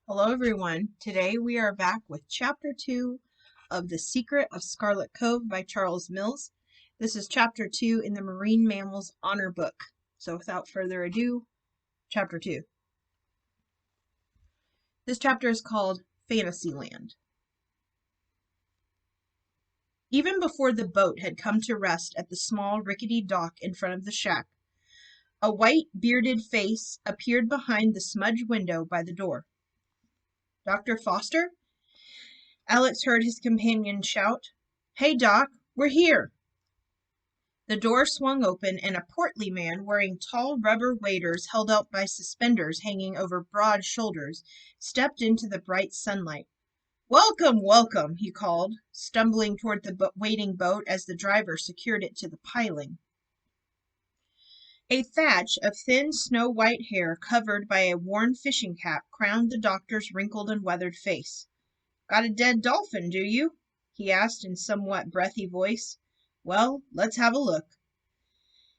Hello everyone. Today we are back with Chapter 2 of The Secret of Scarlett Cove by Charles Mills. This is Chapter 2 in the Marine Mammals Honor Book. So without further ado, Chapter 2. This chapter is called Fantasyland. Even before the boat had come to rest at the small rickety dock in front of the shack, a white bearded face appeared behind the smudged window by the door. Dr. Foster? Alex heard his companion shout. "Hey, Doc, we're here!" The door swung open, and a portly man wearing tall rubber waders held out by suspenders hanging over broad shoulders stepped into the bright sunlight. "Welcome, welcome," he called, stumbling toward the waiting boat as the driver secured it to the piling. A thatch of thin snow-white hair covered by a worn fishing cap crowned the doctor's wrinkled and weathered face. "Got a dead dolphin, do you?" he asked in somewhat breathy voice. "Well, let's have a look."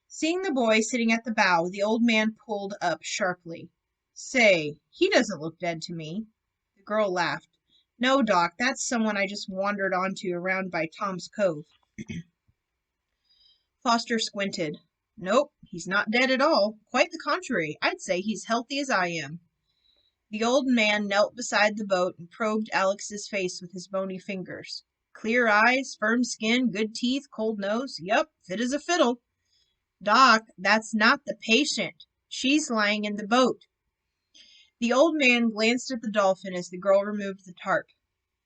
Seeing the boy sitting at the bow, the old man pulled up sharply. "Say, he doesn't look dead to me." The girl laughed. "No, Doc, that's someone I just wandered onto around by Tom's Cove." Foster squinted. "Nope, he's not dead at all. Quite the contrary. I'd say he's healthy as I am." The old man knelt beside the boat and probed Alex's face with his bony fingers. "Clear eyes, firm skin, good teeth, cold nose. Yup, fit as a fiddle." "Doc, that's not the patient. She's lying in the boat." The old man glanced at the dolphin as the girl removed the tarp.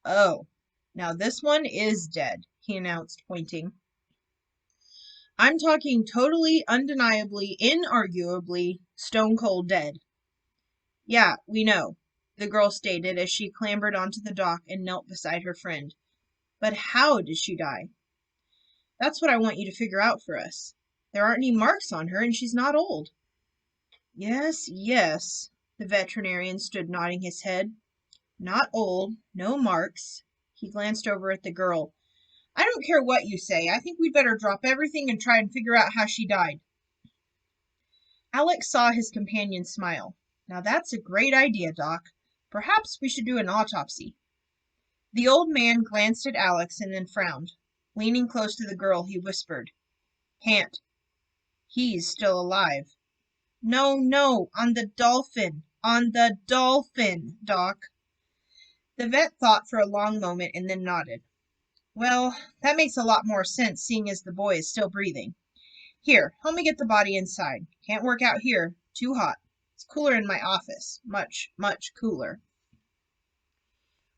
"Oh, now this one is dead," he announced, pointing. "I'm talking totally, undeniably, inarguably, stone cold dead." "Yeah, we know," the girl stated as she clambered onto the dock and knelt beside her friend. "But how did she die?" "That's what I want you to figure out for us. There aren't any marks on her, and she's not old." "Yes, yes." The veterinarian stood nodding his head. "Not old, no marks." He glanced over at the girl. "I don't care what you say. I think we'd better drop everything and try and figure out how she died." Alex saw his companion smile. "Now that's a great idea, Doc. Perhaps we should do an autopsy." The old man glanced at Alex and then frowned. Leaning close to the girl, he whispered, "Can't. He's still alive." "No, no, on the Dolphin. On the Dolphin, Doc." The vet thought for a long moment and then nodded. "Well, that makes a lot more sense, seeing as the boy is still breathing. Here, help me get the body inside. Can't work out here. Too hot. It's cooler in my office. Much, much cooler."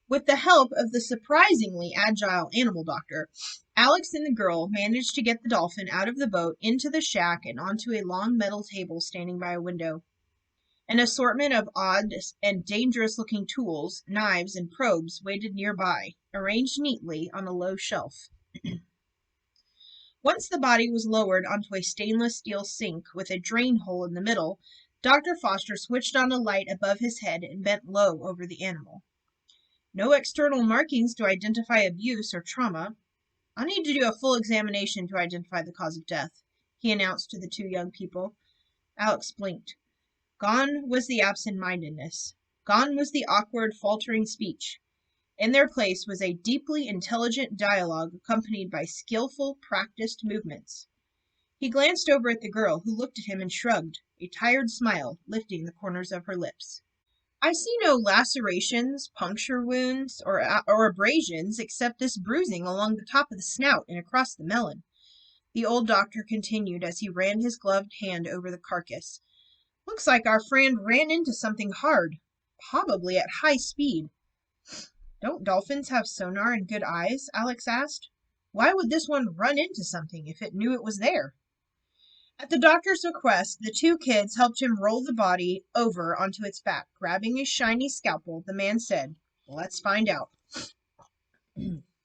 With the help of the surprisingly agile animal doctor, Alex and the girl managed to get the dolphin out of the boat, into the shack, and onto a long metal table standing by a window. An assortment of odd and dangerous-looking tools, knives, and probes waited nearby, arranged neatly on a low shelf. Once the body was lowered onto a stainless steel sink with a drain hole in the middle, Dr. Foster switched on a light above his head and bent low over the animal. "No external markings to identify abuse or trauma. I'll need to do a full examination to identify the cause of death," he announced to the two young people. Alex blinked. Gone was the absent-mindedness. Gone was the awkward, faltering speech. In their place was a deeply intelligent dialogue accompanied by skillful, practiced movements. He glanced over at the girl, who looked at him and shrugged, a tired smile lifting the corners of her lips. "I see no lacerations, puncture wounds, or abrasions, except this bruising along the top of the snout and across the melon," the old doctor continued as he ran his gloved hand over the carcass. "Looks like our friend ran into something hard, probably at high speed." "Don't dolphins have sonar and good eyes?" Alex asked. "Why would this one run into something if it knew it was there?" At the doctor's request, the two kids helped him roll the body over onto its back. Grabbing a shiny scalpel, the man said, "Let's find out."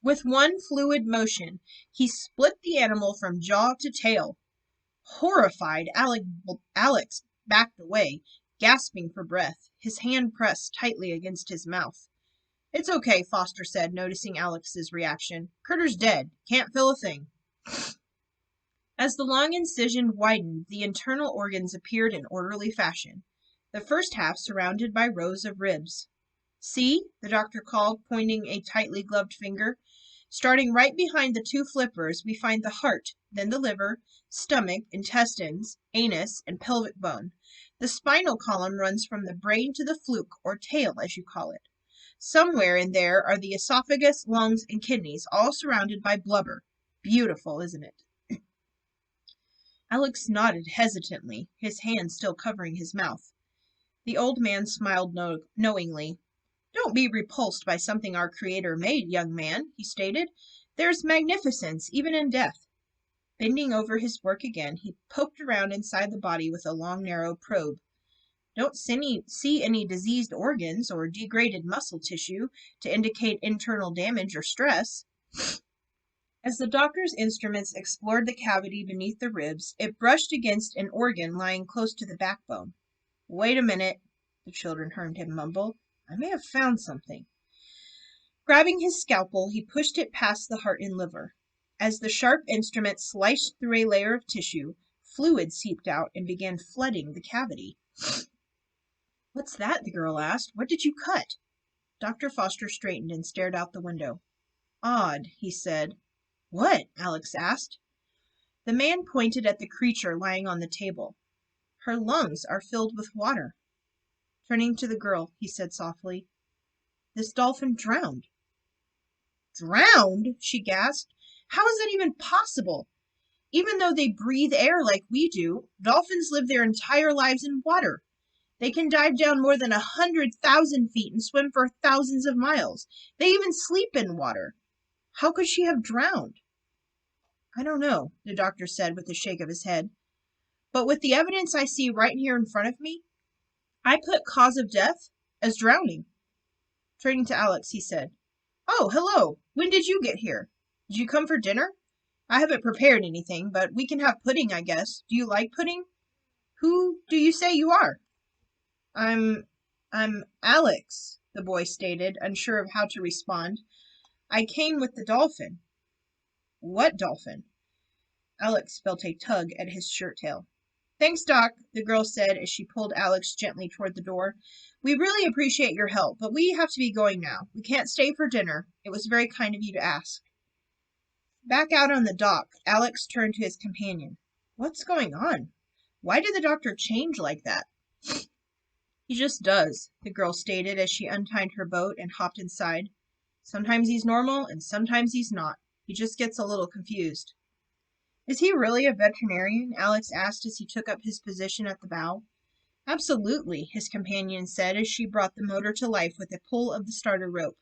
With one fluid motion, he split the animal from jaw to tail. Horrified, Alex backed away, gasping for breath, his hand pressed tightly against his mouth. "It's okay," Foster said, noticing Alex's reaction. "Critter's dead. Can't feel a thing." As the long incision widened, the internal organs appeared in orderly fashion, the first half surrounded by rows of ribs. See? The doctor called, pointing a tightly gloved finger. Starting right behind the two flippers, we find the heart, then the liver, stomach, intestines, anus, and pelvic bone. The spinal column runs from the brain to the fluke, or tail, as you call it. Somewhere in there are the esophagus, lungs, and kidneys, all surrounded by blubber. Beautiful, isn't it? Alex nodded hesitantly, his hand still covering his mouth. The old man smiled knowingly. Don't be repulsed by something our Creator made, young man, he stated. There's magnificence, even in death. Bending over his work again, he poked around inside the body with a long, narrow probe. Don't see any diseased organs or degraded muscle tissue to indicate internal damage or stress. As the doctor's instruments explored the cavity beneath the ribs, it brushed against an organ lying close to the backbone. Wait a minute, the children heard him mumble. I may have found something. Grabbing his scalpel, he pushed it past the heart and liver. As the sharp instrument sliced through a layer of tissue, fluid seeped out and began flooding the cavity. What's that? The girl asked. What did you cut? Dr. Foster straightened and stared out the window. Odd, he said. What? Alex asked. The man pointed at the creature lying on the table. Her lungs are filled with water. Turning to the girl, he said softly, This dolphin drowned. Drowned? She gasped. How is that even possible? Even though they breathe air like we do, dolphins live their entire lives in water. They can dive down more than 100,000 feet and swim for thousands of miles. They even sleep in water. How could she have drowned? I don't know, the doctor said with a shake of his head. But with the evidence I see right here in front of me, I put cause of death as drowning. Turning to Alex, he said, Oh, hello. When did you get here? Did you come for dinner? I haven't prepared anything, but we can have pudding, I guess. Do you like pudding? Who do you say you are? I'm Alex, the boy stated, unsure of how to respond. I came with the dolphin. What dolphin? Alex felt a tug at his shirt tail. Thanks, Doc, the girl said as she pulled Alex gently toward the door. We really appreciate your help, but we have to be going now. We can't stay for dinner. It was very kind of you to ask. Back out on the dock, Alex turned to his companion. What's going on? Why did the doctor change like that? He just does, the girl stated as she untied her boat and hopped inside. Sometimes he's normal and sometimes he's not. He just gets a little confused. Is he really a veterinarian? Alex asked as he took up his position at the bow. Absolutely, his companion said as she brought the motor to life with a pull of the starter rope.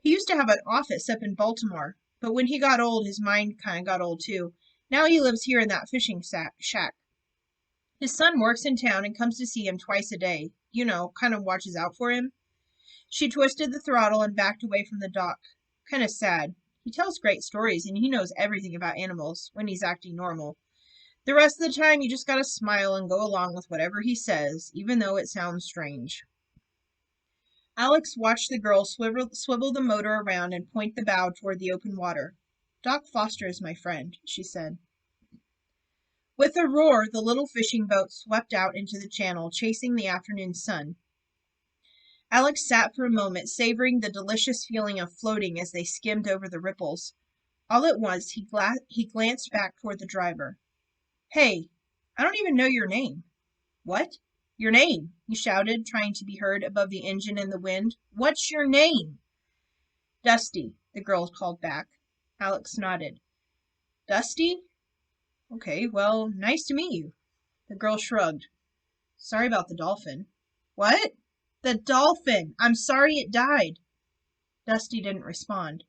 He used to have an office up in Baltimore, but when he got old, his mind kind of got old too. Now he lives here in that fishing shack. His son works in town and comes to see him twice a day. You know, kind of watches out for him. She twisted the throttle and backed away from the dock. Kind of sad. He tells great stories and he knows everything about animals when he's acting normal. The rest of the time, you just gotta smile and go along with whatever he says, even though it sounds strange. Alex watched the girl swivel the motor around and point the bow toward the open water. Doc Foster is my friend, she said. With a roar, the little fishing boat swept out into the channel, chasing the afternoon sun. Alex sat for a moment, savoring the delicious feeling of floating as they skimmed over the ripples. All at once, he glanced back toward the driver. Hey, I don't even know your name. What? Your name, he shouted, trying to be heard above the engine and the wind. What's your name? Dusty, the girl called back. Alex nodded. Dusty? Okay, well, nice to meet you. The girl shrugged. Sorry about the dolphin. What? The dolphin! I'm sorry it died. Dusty didn't respond.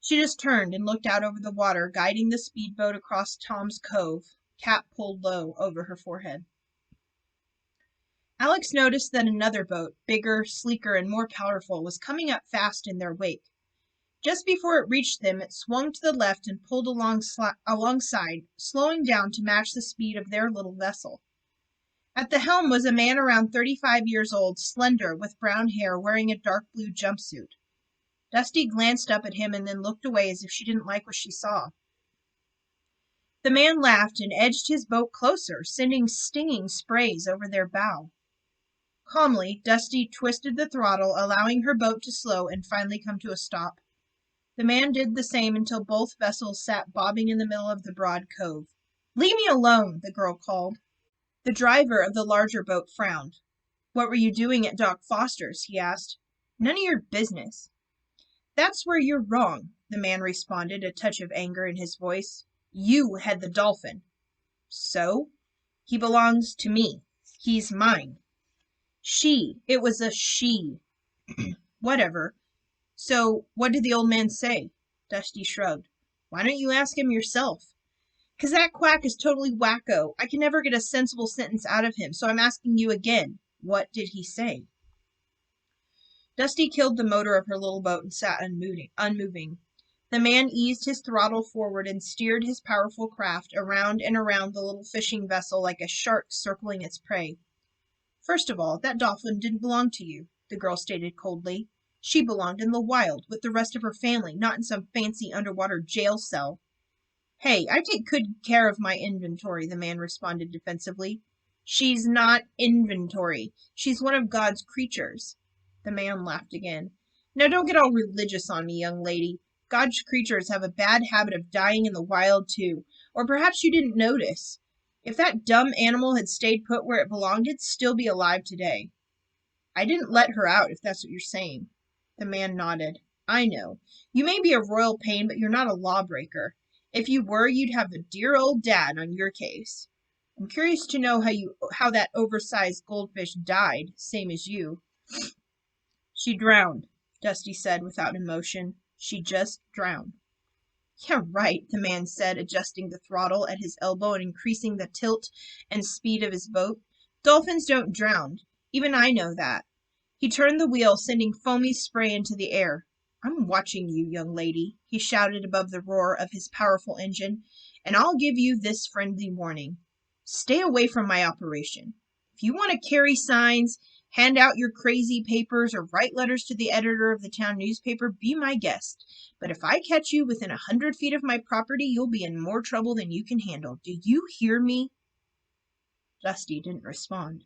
She just turned and looked out over the water, guiding the speedboat across Tom's Cove, cap pulled low over her forehead. Alex noticed that another boat, bigger, sleeker, and more powerful, was coming up fast in their wake. Just before it reached them, it swung to the left and pulled alongside, slowing down to match the speed of their little vessel. At the helm was a man around 35 years old, slender, with brown hair, wearing a dark blue jumpsuit. Dusty glanced up at him and then looked away as if she didn't like what she saw. The man laughed and edged his boat closer, sending stinging sprays over their bow. Calmly, Dusty twisted the throttle, allowing her boat to slow and finally come to a stop. The man did the same until both vessels sat bobbing in the middle of the broad cove. "Leave me alone," the girl called. The driver of the larger boat frowned. "What were you doing at Doc Foster's?" he asked. "None of your business." "That's where you're wrong," the man responded, a touch of anger in his voice. "You had the Dolphin." "So?" "He belongs to me. He's mine." "She. It was a she." "Whatever. So, what did the old man say?" Dusty shrugged. "Why don't you ask him yourself?" "'Cause that quack is totally wacko. I can never get a sensible sentence out of him, so I'm asking you again. What did he say?" Dusty killed the motor of her little boat and sat unmoving. The man eased his throttle forward and steered his powerful craft around and around the little fishing vessel like a shark circling its prey. "First of all, that Dolphin didn't belong to you," the girl stated coldly. "She belonged in the wild with the rest of her family, not in some fancy underwater jail cell." "Hey, I take good care of my inventory," the man responded defensively. "She's not inventory. She's one of God's creatures." The man laughed again. "Now don't get all religious on me, young lady. God's creatures have a bad habit of dying in the wild, too. Or perhaps you didn't notice. If that dumb animal had stayed put where it belonged, it'd still be alive today." "I didn't let her out, if that's what you're saying." The man nodded. "I know. You may be a royal pain, but you're not a lawbreaker. If you were, you'd have a dear old dad on your case. I'm curious to know how that oversized goldfish died, same as you." "She drowned," Dusty said without emotion. "She just drowned." "Yeah, right," the man said, adjusting the throttle at his elbow and increasing the tilt and speed of his boat. "Dolphins don't drown. Even I know that." He turned the wheel, sending foamy spray into the air. "I'm watching you, young lady," he shouted above the roar of his powerful engine, "and I'll give you this friendly warning. Stay away from my operation. If you want to carry signs, hand out your crazy papers, or write letters to the editor of the town newspaper, be my guest. But if I catch you within 100 feet of my property, you'll be in more trouble than you can handle. Do you hear me?" Dusty didn't respond.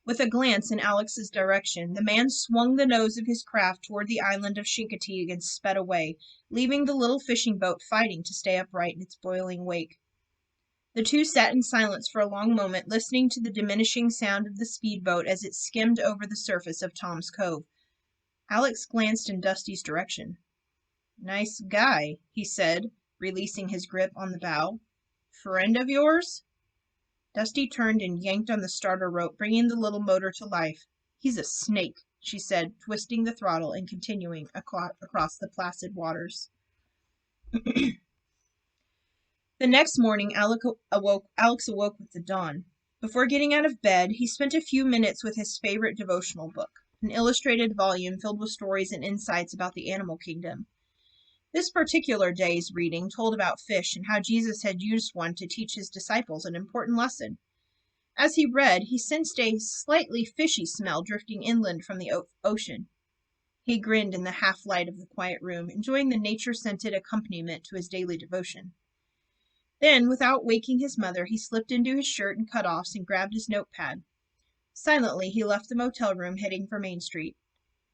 With a glance in Alex's direction, the man swung the nose of his craft toward the island of Chincoteague and sped away, leaving the little fishing boat fighting to stay upright in its boiling wake. The two sat in silence for a long moment, listening to the diminishing sound of the speedboat as it skimmed over the surface of Tom's Cove. Alex glanced in Dusty's direction. "Nice guy," he said, releasing his grip on the bow. "Friend of yours?" Dusty turned and yanked on the starter rope, bringing the little motor to life. "He's a snake," she said, twisting the throttle and continuing across the placid waters. The next morning, Alex awoke with the dawn. Before getting out of bed, he spent a few minutes with his favorite devotional book, an illustrated volume filled with stories and insights about the animal kingdom. This particular day's reading told about fish and how Jesus had used one to teach his disciples an important lesson. As he read, he sensed a slightly fishy smell drifting inland from the ocean. He grinned in the half-light of the quiet room, enjoying the nature-scented accompaniment to his daily devotion. Then, without waking his mother, he slipped into his shirt and cutoffs and grabbed his notepad. Silently, he left the motel room, heading for Main Street.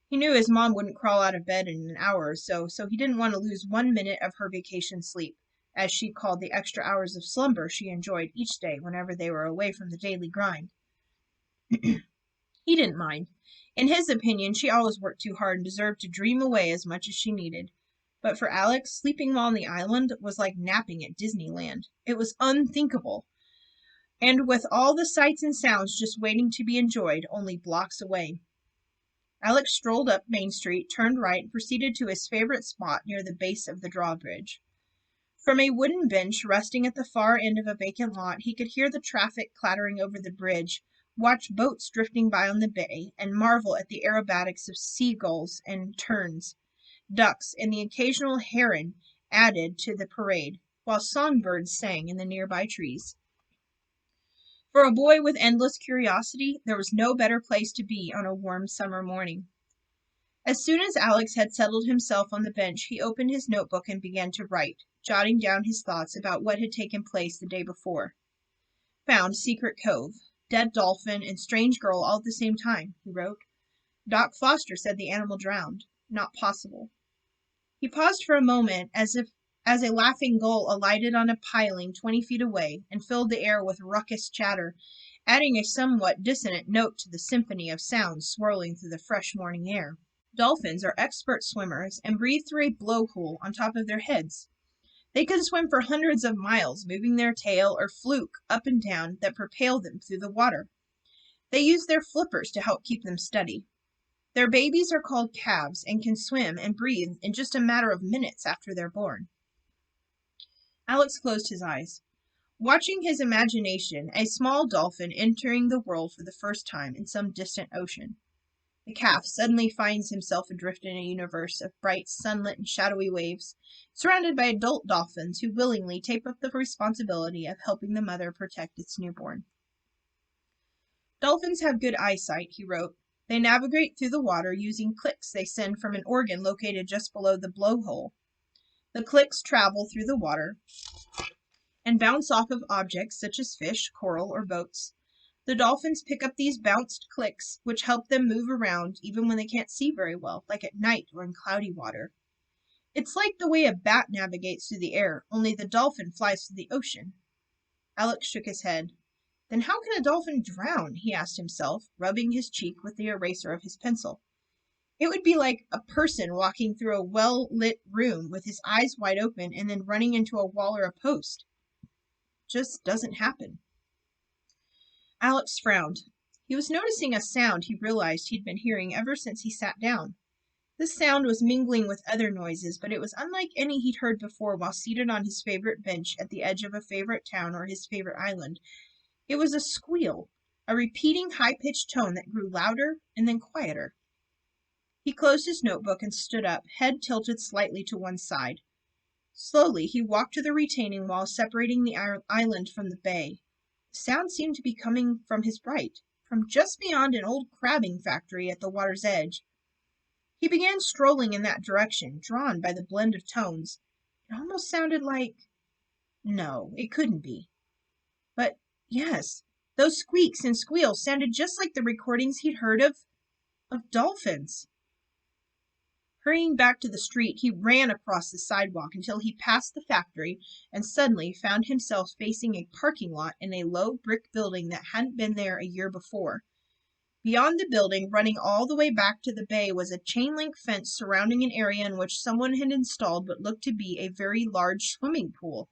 He knew his mom wouldn't crawl out of bed in an hour or so he didn't want to lose 1 minute of her vacation sleep, as she called the extra hours of slumber she enjoyed each day whenever they were away from the daily grind. He didn't mind. In his opinion, she always worked too hard and deserved to dream away as much as she needed. But for Alex, sleeping while on the island was like napping at Disneyland. It was unthinkable. And with all the sights and sounds just waiting to be enjoyed, only blocks away. Alex strolled up Main Street, turned right, and proceeded to his favorite spot near the base of the drawbridge. From a wooden bench resting at the far end of a vacant lot, he could hear the traffic clattering over the bridge, watch boats drifting by on the bay, and marvel at the aerobatics of seagulls and terns, ducks, and the occasional heron added to the parade, while songbirds sang in the nearby trees. For a boy with endless curiosity, there was no better place to be on a warm summer morning. As soon as Alex had settled himself on the bench, he opened his notebook and began to write, jotting down his thoughts about what had taken place the day before. Found Secret Cove. dead dolphin, and strange girl all at the same time, he wrote. Doc Foster said the animal drowned. Not possible. He paused for a moment as a laughing gull alighted on a piling 20 feet away and filled the air with ruckus chatter, adding a somewhat dissonant note to the symphony of sounds swirling through the fresh morning air. Dolphins are expert swimmers and breathe through a blowhole on top of their heads. They can swim for hundreds of miles, moving their tail or fluke up and down that propel them through the water. They use their flippers to help keep them steady. Their babies are called calves and can swim and breathe in just a matter of minutes after they're born. Alex closed his eyes, watching his imagination a small dolphin entering the world for the first time in some distant ocean. The calf suddenly finds himself adrift in a universe of bright, sunlit, and shadowy waves, surrounded by adult dolphins who willingly take up the responsibility of helping the mother protect its newborn. Dolphins have good eyesight, he wrote. They navigate through the water using clicks they send from an organ located just below the blowhole. The clicks travel through the water and bounce off of objects such as fish, coral, or boats. The dolphins pick up these bounced clicks, which help them move around even when they can't see very well, like at night or in cloudy water. It's like the way a bat navigates through the air, only the dolphin flies through the ocean. Alex shook his head. Then how can a dolphin drown? He asked himself, rubbing his cheek with the eraser of his pencil. It would be like a person walking through a well-lit room with his eyes wide open and then running into a wall or a post. Just doesn't happen. Alex frowned. He was noticing a sound he realized he'd been hearing ever since he sat down. This sound was mingling with other noises, but it was unlike any he'd heard before while seated on his favorite bench at the edge of a favorite town or his favorite island. It was a squeal, a repeating high-pitched tone that grew louder and then quieter. He closed his notebook and stood up, head tilted slightly to one side. Slowly, he walked to the retaining wall separating the island from the bay. The sound seemed to be coming from his right, from just beyond an old crabbing factory at the water's edge. He began strolling in that direction, drawn by the blend of tones. It almost sounded like... No, it couldn't be. But yes, those squeaks and squeals sounded just like the recordings he'd heard of dolphins. Hurrying back to the street, he ran across the sidewalk until he passed the factory and suddenly found himself facing a parking lot in a low brick building that hadn't been there a year before. Beyond the building, running all the way back to the bay, was a chain-link fence surrounding an area in which someone had installed what looked to be a very large swimming pool.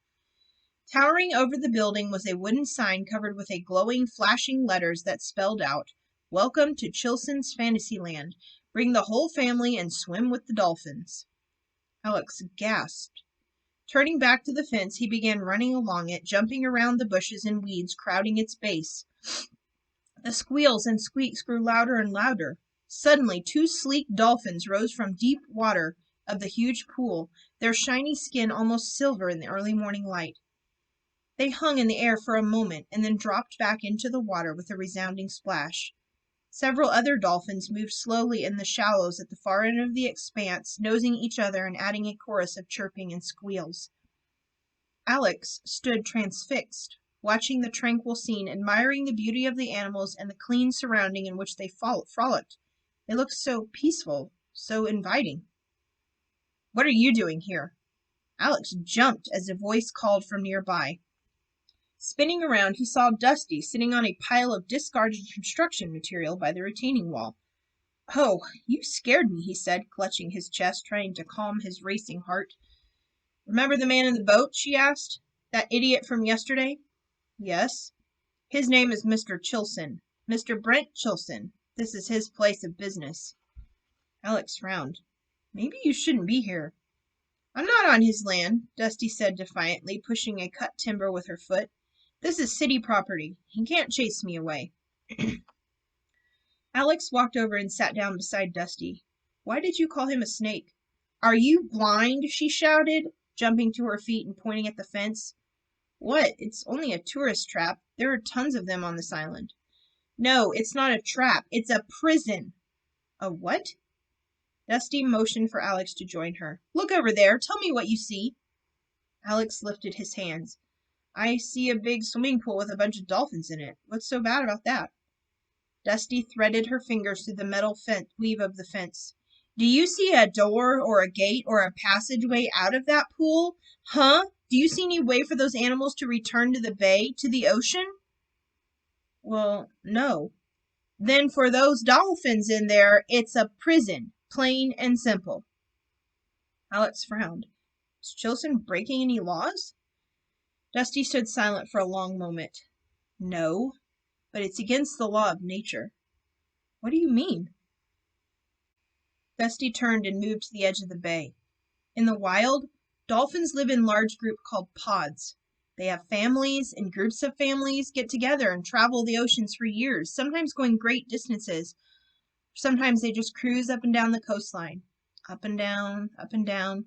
Towering over the building was a wooden sign covered with a glowing, flashing letters that spelled out, "Welcome to Chilson's Fantasyland. Bring the whole family and swim with the dolphins." Alex gasped. Turning back to the fence, he began running along it, jumping around the bushes and weeds crowding its base. The squeals and squeaks grew louder and louder. Suddenly, 2 sleek dolphins rose from deep water of the huge pool, their shiny skin almost silver in the early morning light. They hung in the air for a moment and then dropped back into the water with a resounding splash. Several other dolphins moved slowly in the shallows at the far end of the expanse, nosing each other and adding a chorus of chirping and squeals. Alex stood transfixed, watching the tranquil scene, admiring the beauty of the animals and the clean surrounding in which they frolicked. They looked so peaceful, so inviting. "What are you doing here?" Alex jumped as a voice called from nearby. Spinning around, he saw Dusty sitting on a pile of discarded construction material by the retaining wall. "Oh, you scared me," he said, clutching his chest, trying to calm his racing heart. "Remember the man in the boat?" she asked. "That idiot from yesterday?" "Yes." "His name is Mr. Chilson. Mr. Brent Chilson. This is his place of business." Alex frowned. "Maybe you shouldn't be here." "I'm not on his land," Dusty said defiantly, pushing a cut timber with her foot. "This is city property. He can't chase me away." Alex walked over and sat down beside Dusty. "Why did you call him a snake?" "Are you blind?" she shouted, jumping to her feet and pointing at the fence. "What? It's only a tourist trap. There are tons of them on this island." "No, it's not a trap. It's a prison." "A what?" Dusty motioned for Alex to join her. "Look over there. Tell me what you see." Alex lifted his hands. I see a big swimming pool with a bunch of dolphins in it. What's so bad about that? Dusty threaded her fingers through the metal weave of the fence. Do you see a door or a gate or a passageway out of that pool? Huh? Do you see any way for those animals to return to the bay, to the ocean? Well, no. Then for those dolphins in there, it's a prison, plain and simple. Alex frowned. Is Chilson breaking any laws? Dusty stood silent for a long moment. No, but it's against the law of nature. What do you mean? Dusty turned and moved to the edge of the bay. In the wild, dolphins live in large groups called pods. They have families, and groups of families get together and travel the oceans for years, sometimes going great distances. Sometimes they just cruise up and down the coastline, up and down,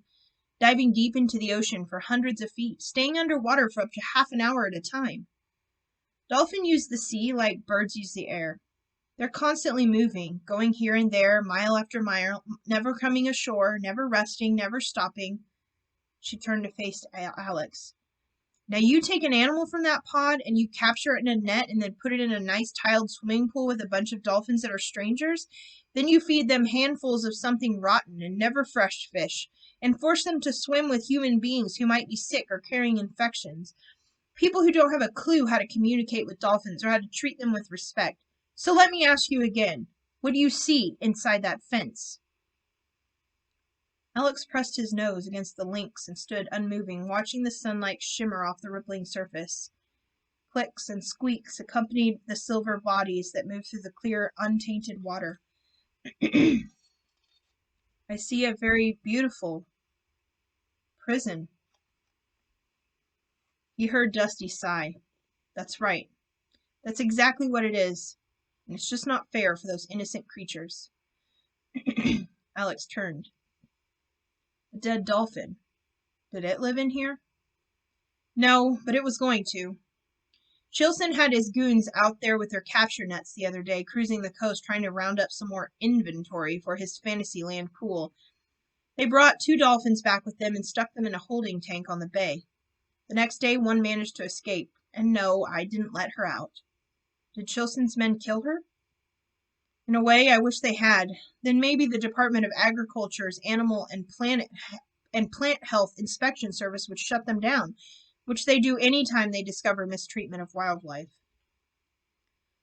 diving deep into the ocean for hundreds of feet, staying underwater for up to half an hour at a time. Dolphins use the sea like birds use the air. They're constantly moving, going here and there, mile after mile, never coming ashore, never resting, never stopping. She turned to face Alex. Now you take an animal from that pod and you capture it in a net and then put it in a nice tiled swimming pool with a bunch of dolphins that are strangers. Then you feed them handfuls of something rotten and never fresh fish and force them to swim with human beings who might be sick or carrying infections. People who don't have a clue how to communicate with dolphins or how to treat them with respect. So let me ask you again, what do you see inside that fence? Alex pressed his nose against the links and stood unmoving, watching the sunlight shimmer off the rippling surface. Clicks and squeaks accompanied the silver bodies that moved through the clear, untainted water. I see a very beautiful prison. He heard Dusty sigh. That's right. That's exactly what it is. And it's just not fair for those innocent creatures. Alex turned. A dead dolphin. Did it live in here? No, but it was going to. Chilson had his goons out there with their capture nets the other day, cruising the coast trying to round up some more inventory for his Fantasyland pool. They brought 2 dolphins back with them and stuck them in a holding tank on the bay. The next day, one managed to escape. And no, I didn't let her out. Did Chilson's men kill her? In a way, I wish they had. Then maybe the Department of Agriculture's Animal and Plant Health Inspection Service would shut them down, which they do any time they discover mistreatment of wildlife.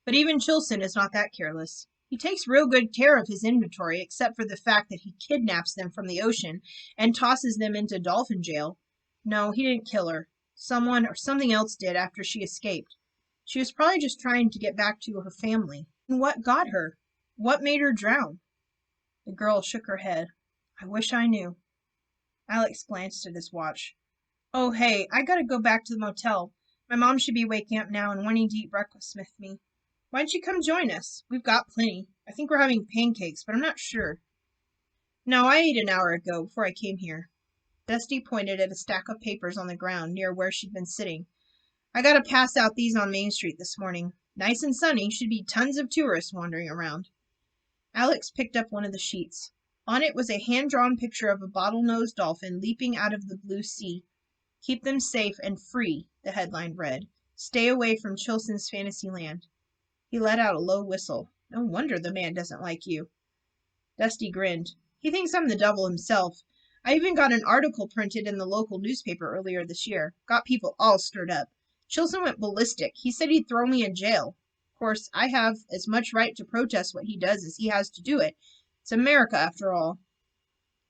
But even Chilson is not that careless. He takes real good care of his inventory, except for the fact that he kidnaps them from the ocean and tosses them into dolphin jail. No, he didn't kill her. Someone or something else did after she escaped. She was probably just trying to get back to her family. And what got her? What made her drown? The girl shook her head. I wish I knew. Alex glanced at his watch. Oh, hey, I gotta go back to the motel. My mom should be waking up now and wanting to eat breakfast with me. Why don't you come join us? We've got plenty. I think we're having pancakes, but I'm not sure. No, I ate an hour ago before I came here. Dusty pointed at a stack of papers on the ground near where she'd been sitting. I gotta pass out these on Main Street this morning. Nice and sunny, should be tons of tourists wandering around. Alex picked up one of the sheets. On it was a hand-drawn picture of a bottlenose dolphin leaping out of the blue sea. Keep them safe and free, the headline read. Stay away from Chilson's Fantasyland. He let out a low whistle. No wonder the man doesn't like you. Dusty grinned. He thinks I'm the devil himself. I even got an article printed in the local newspaper earlier this year. Got people all stirred up. Chilson went ballistic. He said he'd throw me in jail. Of course, I have as much right to protest what he does as he has to do it. It's America, after all.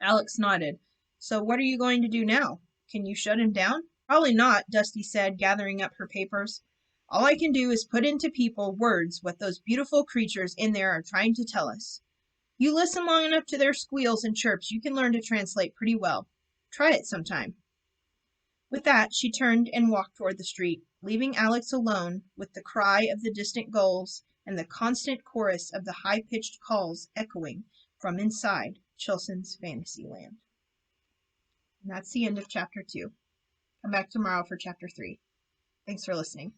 Alex nodded. So what are you going to do now? Can you shut him down? Probably not, Dusty said, gathering up her papers. All I can do is put into people words what those beautiful creatures in there are trying to tell us. You listen long enough to their squeals and chirps, you can learn to translate pretty well. Try it sometime. With that, she turned and walked toward the street, leaving Alex alone with the cry of the distant gulls and the constant chorus of the high-pitched calls echoing from inside Chilson's Fantasyland. And that's the end of Chapter 2. Come back tomorrow for Chapter 3. Thanks for listening.